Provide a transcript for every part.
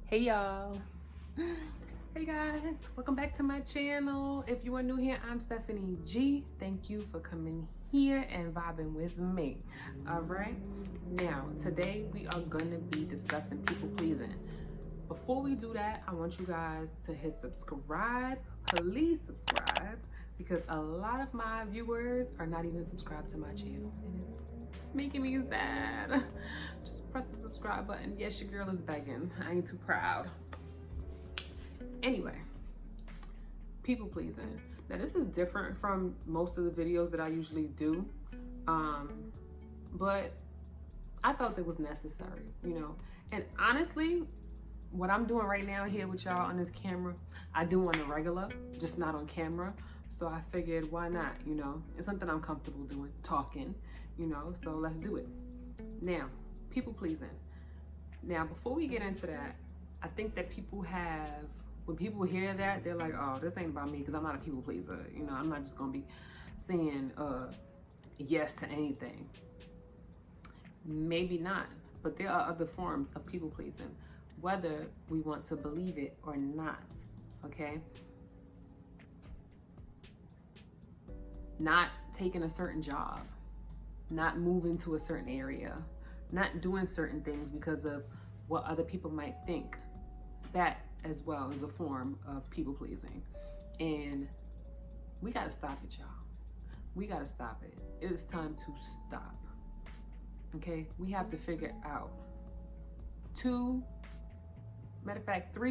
Hey y'all. Hey guys, welcome back to my channel. If you are new here, I'm Stephanie G. Thank you for coming here and vibing with me. All right, now today we are going to be discussing people pleasing. Before we do that, I want you guys to hit subscribe. Please subscribe, because a lot of my viewers are not even subscribed to my channel and it's making me sad. Just press the subscribe button. Yes, your girl is begging. I ain't too proud. Anyway, people pleasing. Now this is different from most of the videos that I usually do, but I felt it was necessary, you know. And honestly, what I'm doing right now here with y'all on this camera, I do on a regular, just not on camera. So I figured, why not, you know? It's something I'm comfortable doing, talking, you know, so let's do it. Now, people pleasing. Now, before we get into that, I think that people have, when people hear that, they're like, oh, this ain't about me, because I'm not a people pleaser. You know, I'm not just gonna be saying yes to anything. Maybe not, but there are other forms of people pleasing, whether we want to believe it or not, okay? Not taking a certain job, not moving to a certain area, not doing certain things because of what other people might think. That as well is a form of people pleasing. And we gotta stop it, y'all. We gotta stop it. It is time to stop. Okay, we have to figure out three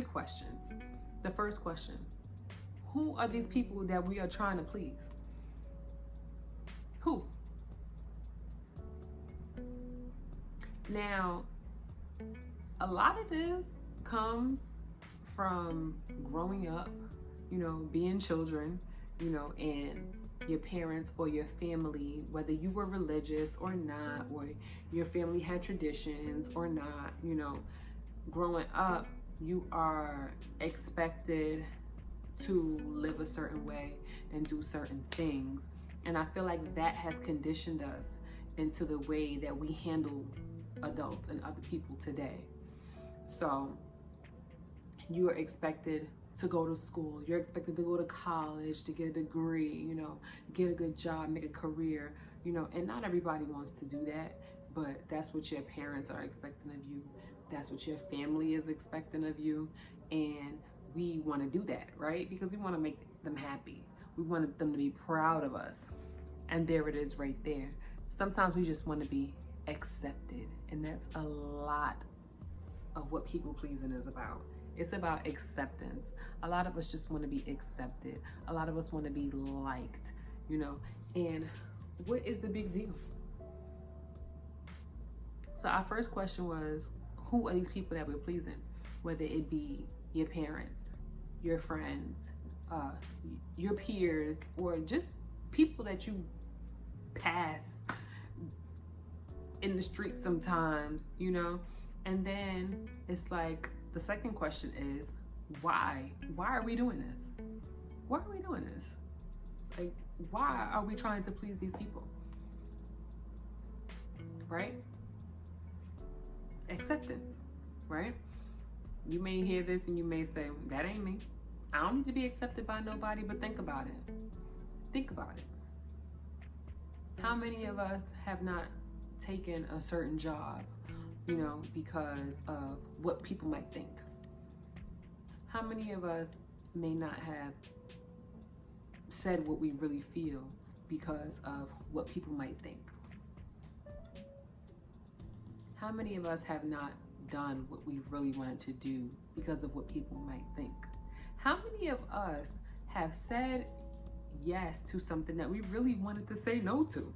questions. The first question, who are these people that we are trying to please? Who? Now, a lot of this comes from growing up, you know, being children, you know, and your parents or your family, whether you were religious or not, or your family had traditions or not, you know, growing up, you are expected to live a certain way and do certain things. And I feel like that has conditioned us into the way that we handle adults and other people today. So you are expected to go to school, you're expected to go to college to get a degree, you know, get a good job, make a career, you know, and not everybody wants to do that, but that's what your parents are expecting of you. That's what your family is expecting of you. And we want to do that, right? Because we want to make them happy. We want them to be proud of us. And there it is right there. Sometimes we just want to be accepted. And that's a lot of what people pleasing is about. It's about acceptance. A lot of us just want to be accepted. A lot of us want to be liked, you know. And what is the big deal? So our first question was, who are these people that we're pleasing? Whether it be your parents, your friends, your peers, or just people that you pass in the street sometimes, you know. And then it's like, the second question is, why are we doing this? Why are we doing this? Like, why are we trying to please these people? Right? Acceptance, right? You may hear this and you may say, that ain't me. I don't need to be accepted by nobody. But think about it. Think about it. How many of us have not taken a certain job, you know, because of what people might think? How many of us may not have said what we really feel because of what people might think? How many of us have not done what we really wanted to do because of what people might think? How many of us have said yes to something that we really wanted to say no to?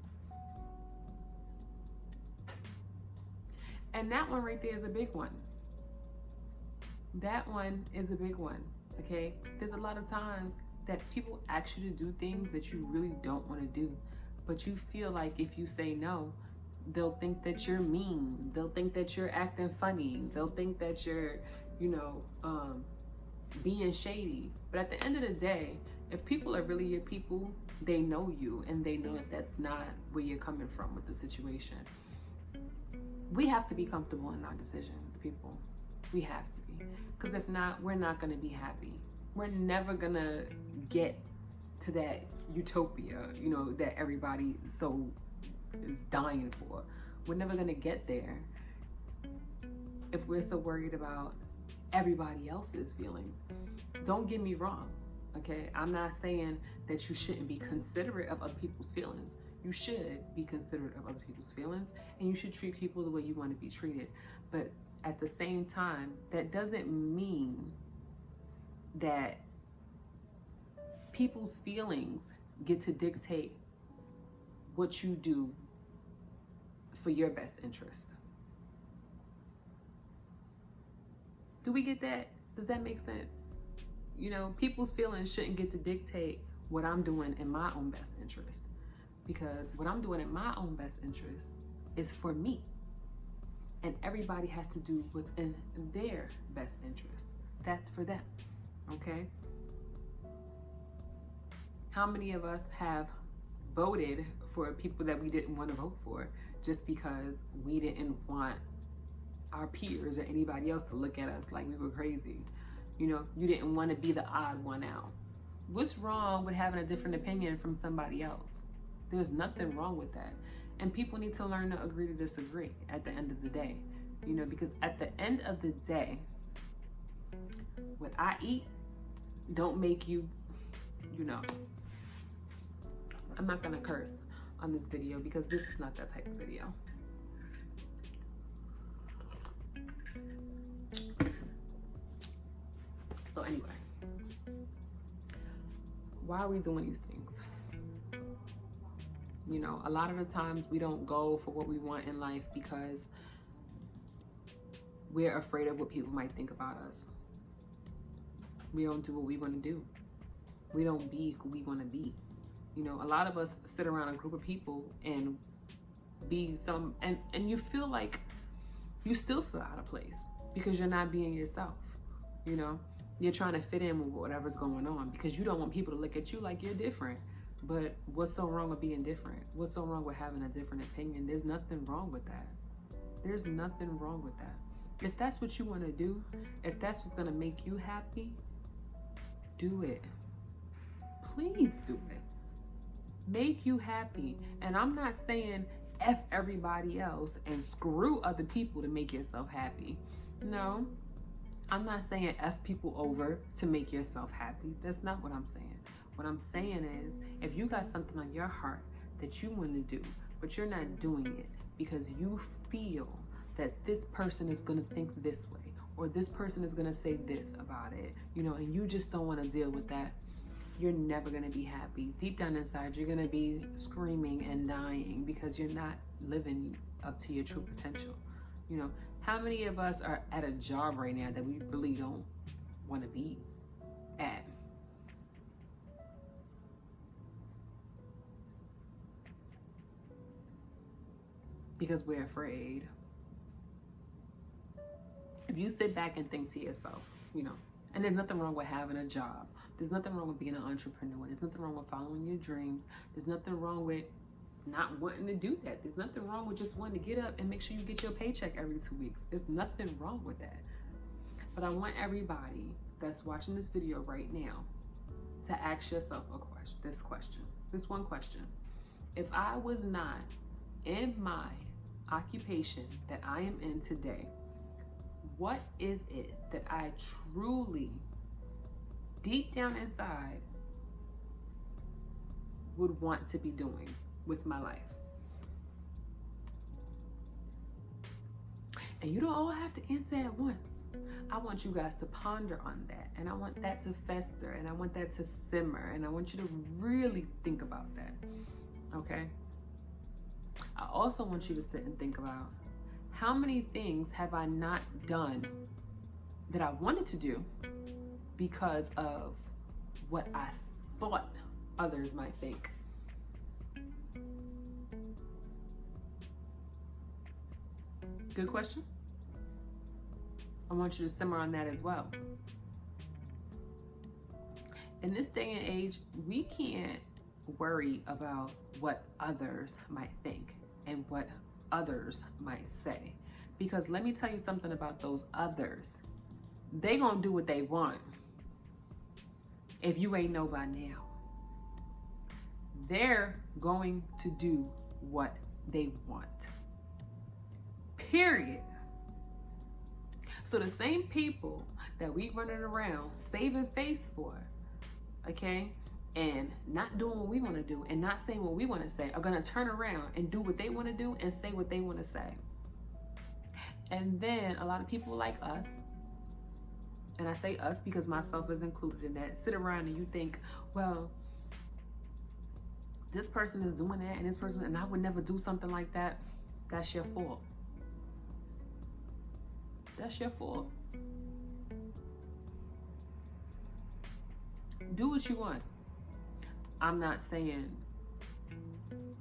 And that one right there is a big one. That one is a big one, okay? There's a lot of times that people ask you to do things that you really don't want to do, but you feel like if you say no, they'll think that you're mean. They'll think that you're acting funny. They'll think that you're, you know, being shady. But at the end of the day, if people are really your people, they know you and they know that that's not where you're coming from with the situation. We have to be comfortable in our decisions, people. We have to be. Because if not, we're not going to be happy. We're never going to get to that utopia, you know, that everybody so is dying for. We're never going to get there if we're so worried about everybody else's feelings. Don't get me wrong, okay? I'm not saying that you shouldn't be considerate of other people's feelings. You should be considerate of other people's feelings, and you should treat people the way you want to be treated. But at the same time, that doesn't mean that people's feelings get to dictate what you do for your best interest. Do we get that? Does that make sense? You know, people's feelings shouldn't get to dictate what I'm doing in my own best interest, because what I'm doing in my own best interest is for me, and everybody has to do what's in their best interest. That's for them, okay? How many of us have voted for people that we didn't want to vote for just because we didn't want our peers or anybody else to look at us like we were crazy? You know, you didn't want to be the odd one out. What's wrong with having a different opinion from somebody else? There's nothing wrong with that. And people need to learn to agree to disagree at the end of the day. You know, because at the end of the day, what I eat don't make you, you know. I'm not gonna curse on this video because this is not that type of video. So anyway, why are we doing these things? You know, a lot of the times we don't go for what we want in life because we're afraid of what people might think about us. We don't do what we want to do. We don't be who we want to be. You know, a lot of us sit around a group of people and be some, and you feel like you still feel out of place because you're not being yourself. You know, you're trying to fit in with whatever's going on because you don't want people to look at you like you're different. But what's so wrong with being different? What's so wrong with having a different opinion? There's nothing wrong with that. There's nothing wrong with that. If that's what you want to do, if that's what's going to make you happy, do it. Please do it. Make you happy. And I'm not saying F everybody else and screw other people to make yourself happy. No, I'm not saying F people over to make yourself happy. That's not what I'm saying. What I'm saying is, if you got something on your heart that you want to do, but you're not doing it because you feel that this person is going to think this way, or this person is going to say this about it, you know, and you just don't want to deal with that, you're never going to be happy. Deep down inside, you're going to be screaming and dying because you're not living up to your true potential. You know, how many of us are at a job right now that we really don't want to be at? Because we're afraid. If you sit back and think to yourself, you know, and there's nothing wrong with having a job. There's nothing wrong with being an entrepreneur. There's nothing wrong with following your dreams. There's nothing wrong with not wanting to do that. There's nothing wrong with just wanting to get up and make sure you get your paycheck every 2 weeks. There's nothing wrong with that. But I want everybody that's watching this video right now to ask yourself this one question. If I was not in my occupation that I am in today, what is it that I truly, deep down inside, would want to be doing with my life? And you don't all have to answer at once. I want you guys to ponder on that, and I want that to fester, and I want that to simmer, and I want you to really think about that, okay? I also want you to sit and think about, how many things have I not done that I wanted to do because of what I thought others might think? Good question. I want you to simmer on that as well. In this day and age, we can't worry about what others might think and what others might say, Because let me tell you something about those others. They gonna do what they want. If you ain't know by now, they're going to do what they want. Period. So the same people that we running around saving face for, okay, and not doing what we want to do and not saying what we want to say, are going to turn around and do what they want to do and say what they want to say. And then a lot of people like us, and I say us because myself is included in that, sit around and you think, well, this person is doing that and this person, and I would never do something like that. That's your fault. That's your fault. Do what you want. I'm not saying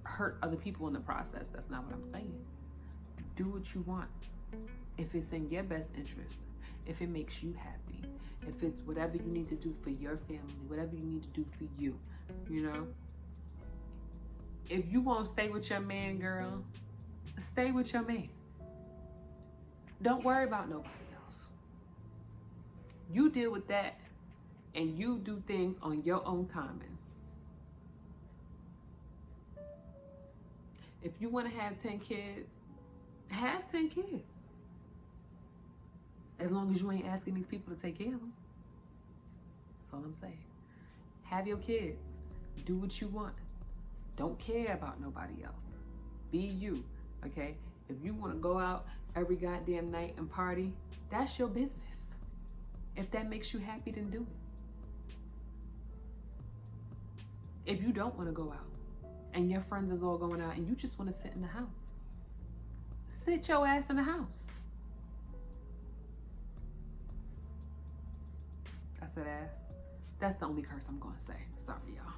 hurt other people in the process. That's not what I'm saying. Do what you want. If it's in your best interest, if it makes you happy, if it's whatever you need to do for your family, whatever you need to do for you, you know? If you won't stay with your man, girl, stay with your man. Don't worry about nobody else. You deal with that and you do things on your own timing. If you want to have 10 kids, have 10 kids. As long as you ain't asking these people to take care of them. That's all I'm saying. Have your kids. Do what you want. Don't care about nobody else. Be you, okay? If you want to go out every goddamn night and party, that's your business. If that makes you happy, then do it. If you don't want to go out and your friends is all going out and you just want to sit in the house, sit your ass in the house. I said ass. That's the only curse I'm going to say. Sorry, y'all.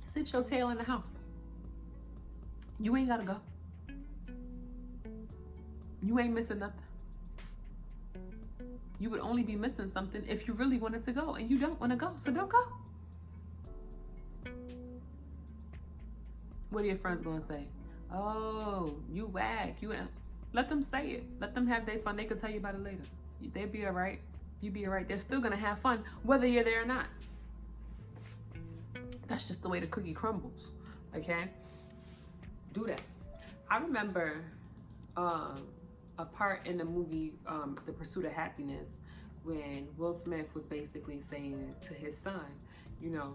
Sit your tail in the house. You ain't got to go. You ain't missing nothing. You would only be missing something if you really wanted to go, and you don't want to go, so don't go. What are your friends going to say? Oh, you whack. You ain't. Let them say it. Let them have their fun. They can tell you about it later. They'll be all right. You be all right. They're still going to have fun, whether you're there or not. That's just the way the cookie crumbles, okay? Do that. I remember a part in the movie, The Pursuit of Happiness, when Will Smith was basically saying to his son, you know,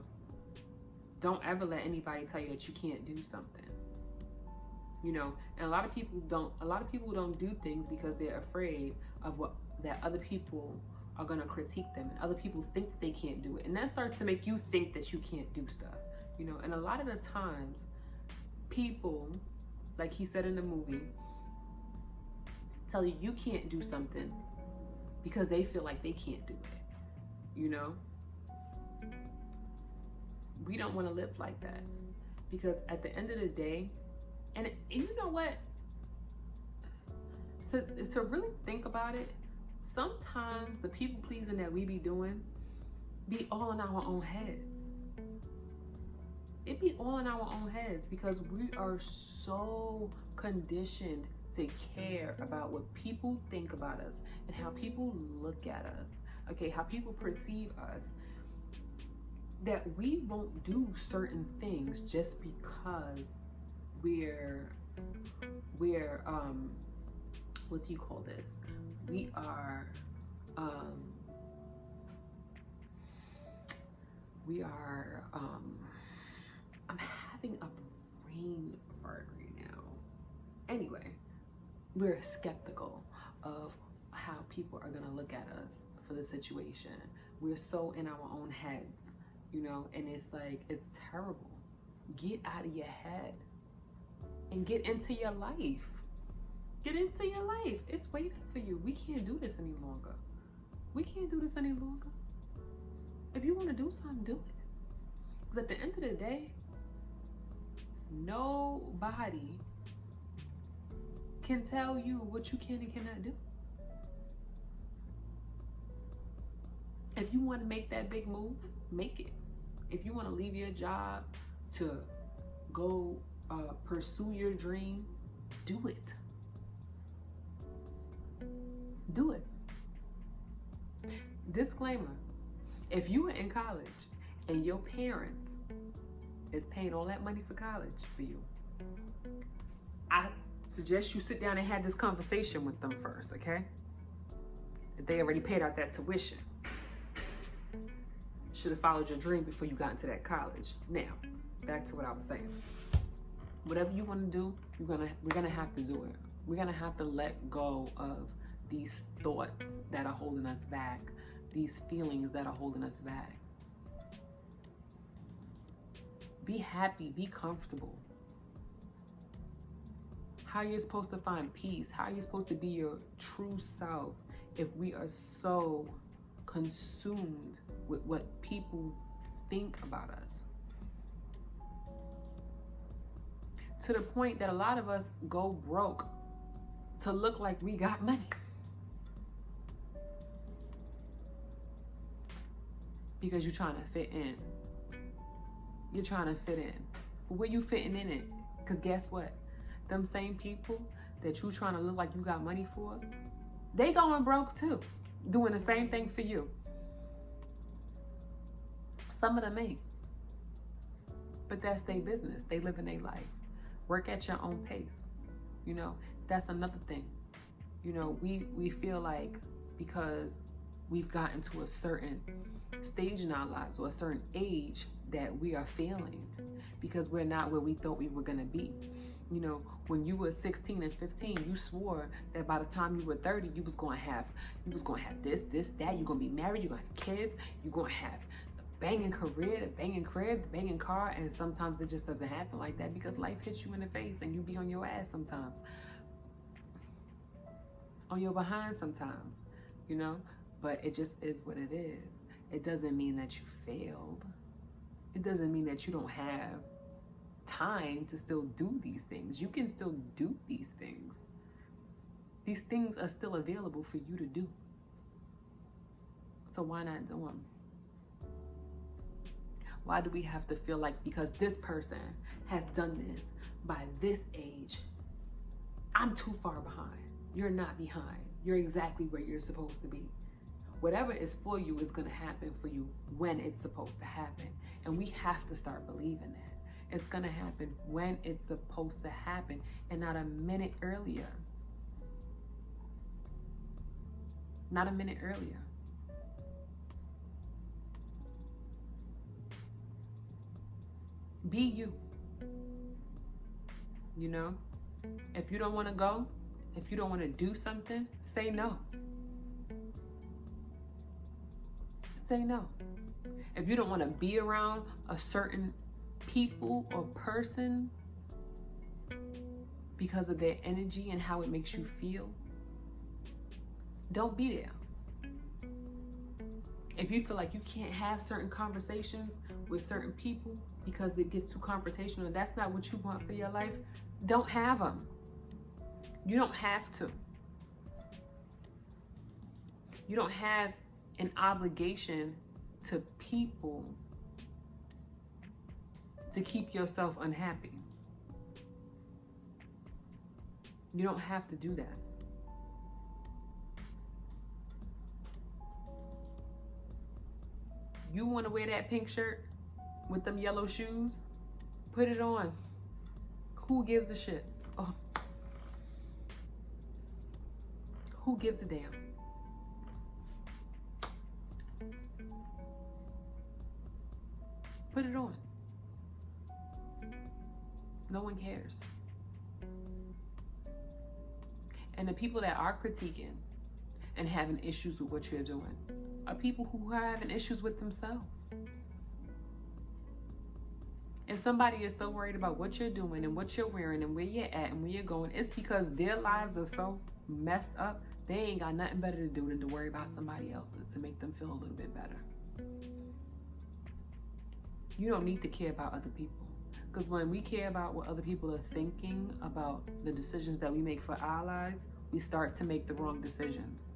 don't ever let anybody tell you that you can't do something. You know, and a lot of people don't do things because they're afraid of what that other people are going to critique them, and other people think that they can't do it, and that starts to make you think that you can't do stuff, you know. And a lot of the times people, like he said in the movie, tell you you can't do something because they feel like they can't do it, you know. We don't want to live like that, because at the end of the day, and you know what, to really think about it, sometimes the people pleasing that we be doing be all in our own heads. It be all in our own heads because we are so conditioned to care about what people think about us and how people look at us, okay, how people perceive us, that we won't do certain things just because we're what do you call this? We are I'm having a brain fart right now. Anyway, we're skeptical of how people are gonna look at us for the situation. We're so in our own heads, you know, and it's like, it's terrible. Get out of your head and get into your life. Get into your life. It's waiting for you. We can't do this any longer. We can't do this any longer. If you want to do something, do it. Because at the end of the day, nobody can tell you what you can and cannot do. If you want to make that big move, make it. If you want to leave your job to go pursue your dream, do it. Do it. Disclaimer, if you were in college and your parents is paying all that money for college for you, I suggest you sit down and have this conversation with them first, okay? If they already paid out that tuition. Should have followed your dream before you got into that college. Now, back to what I was saying. Whatever you want to do, we're gonna have to do it. We're gonna have to let go of these thoughts that are holding us back, these feelings that are holding us back. Be happy, be comfortable. How you're supposed to find peace, how you're supposed to be your true self if we are so consumed with what people think about us. To the point that a lot of us go broke to look like we got money. Because you're trying to fit in. You're trying to fit in. But where you fitting in it? Because guess what? Them same people that you trying to look like you got money for, they going broke too. Doing the same thing for you. Some of them ain't. But that's their business. They live in their life. Work at your own pace. You know, that's another thing. You know, we feel like because we've gotten to a certain stage in our lives or a certain age that we are failing because we're not where we thought we were gonna be. You know, when you were 16 and 15, you swore that by the time you were 30, you was gonna have this, that. You're gonna be married, you're gonna have kids, you're gonna have the banging career, the banging crib, the banging car, and sometimes it just doesn't happen like that because life hits you in the face and you be on your ass sometimes, on your behind sometimes, you know. But it just is what it is. It doesn't mean that you failed. It doesn't mean that you don't have time to still do these things. You can still do these things. These things are still available for you to do. So why not do them? Why do we have to feel like because this person has done this by this age, I'm too far behind? You're not behind. You're exactly where you're supposed to be. Whatever is for you is going to happen for you when it's supposed to happen. And we have to start believing that. It's going to happen when it's supposed to happen and not a minute earlier. Not a minute earlier. Be you. You know? If you don't want to go, if you don't want to do something, say no. Say no. If you don't want to be around a certain people or person because of their energy and how it makes you feel, don't be there. If you feel like you can't have certain conversations with certain people because it gets too confrontational and that's not what you want for your life, don't have them. You don't have to. You don't have an obligation to people to keep yourself unhappy. You don't have to do that. You want to wear that pink shirt with them yellow shoes? Put it on. Who gives a shit? Oh. Who gives a damn? Put it on. No one cares. And the people that are critiquing and having issues with what you're doing are people who are having issues with themselves. If somebody is so worried about what you're doing and what you're wearing and where you're at and where you're going, it's because their lives are so messed up, they ain't got nothing better to do than to worry about somebody else's to make them feel a little bit better. You don't need to care about other people. Because when we care about what other people are thinking about the decisions that we make for our lives, we start to make the wrong decisions.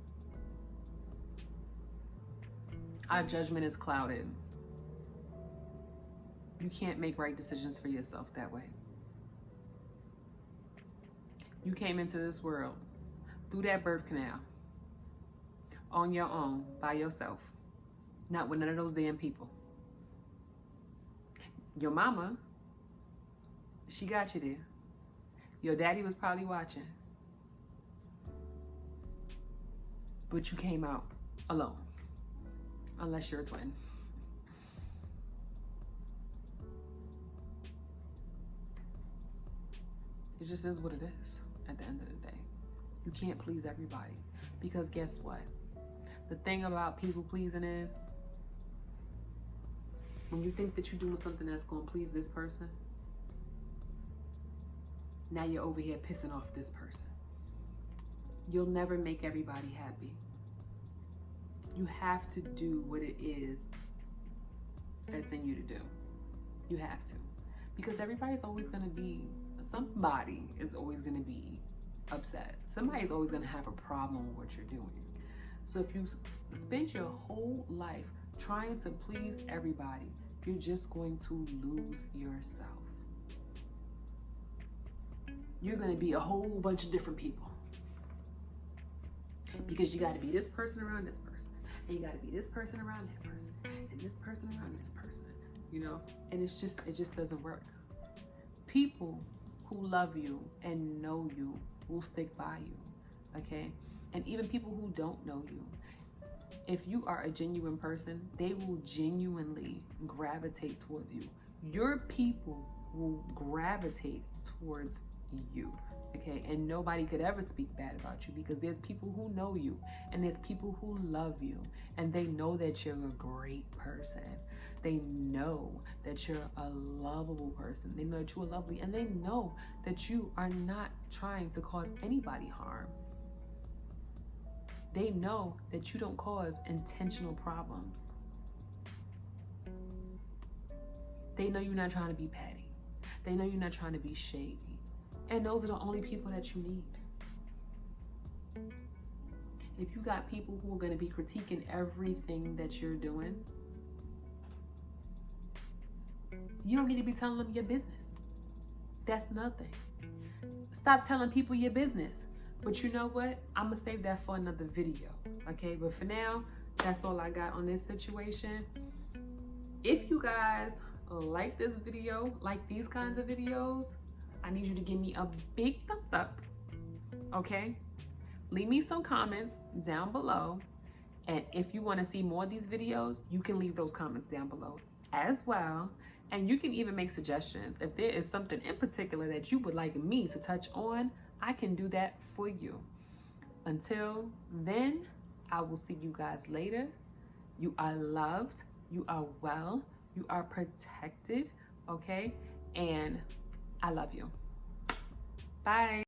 Our judgment is clouded. You can't make right decisions for yourself that way. You came into this world through that birth canal on your own, by yourself, not with none of those damn people. Your mama, she got you there. Your daddy was probably watching. But you came out alone, unless you're a twin. It just is what it is at the end of the day. You can't please everybody, because guess what? The thing about people pleasing is, when you think that you're doing something that's going to please this person, now you're over here pissing off this person. You'll never make everybody happy. You have to do what it is that's in you to do. You have to. Because everybody's always going to be, somebody is always going to be upset. Somebody's always going to have a problem with what you're doing. So if you spend your whole life trying to please everybody, you're just going to lose yourself. You're going to be a whole bunch of different people. Because you got to be this person around this person, and you got to be this person around that person, and this person around this person, you know? And it just doesn't work. People who love you and know you will stick by you, okay? And even people who don't know you, if you are a genuine person, they will genuinely gravitate towards you. Your people will gravitate towards you, okay? And nobody could ever speak bad about you, because there's people who know you, and there's people who love you, and they know that you're a great person. They know that you're a lovable person. They know that you are lovely, and they know that you are not trying to cause anybody harm. They know that you don't cause intentional problems. They know you're not trying to be petty. They know you're not trying to be shady. And those are the only people that you need. If you got people who are going to be critiquing everything that you're doing, you don't need to be telling them your business. That's nothing. Stop telling people your business. But you know what? I'm going to save that for another video. Okay? But for now, that's all I got on this situation. If you guys like this video, like these kinds of videos, I need you to give me a big thumbs up. Okay? Leave me some comments down below. And if you want to see more of these videos, you can leave those comments down below as well. And you can even make suggestions. If there is something in particular that you would like me to touch on, I can do that for you. Until then, I will see you guys later. You are loved. You are well. You are protected. Okay? And I love you. Bye.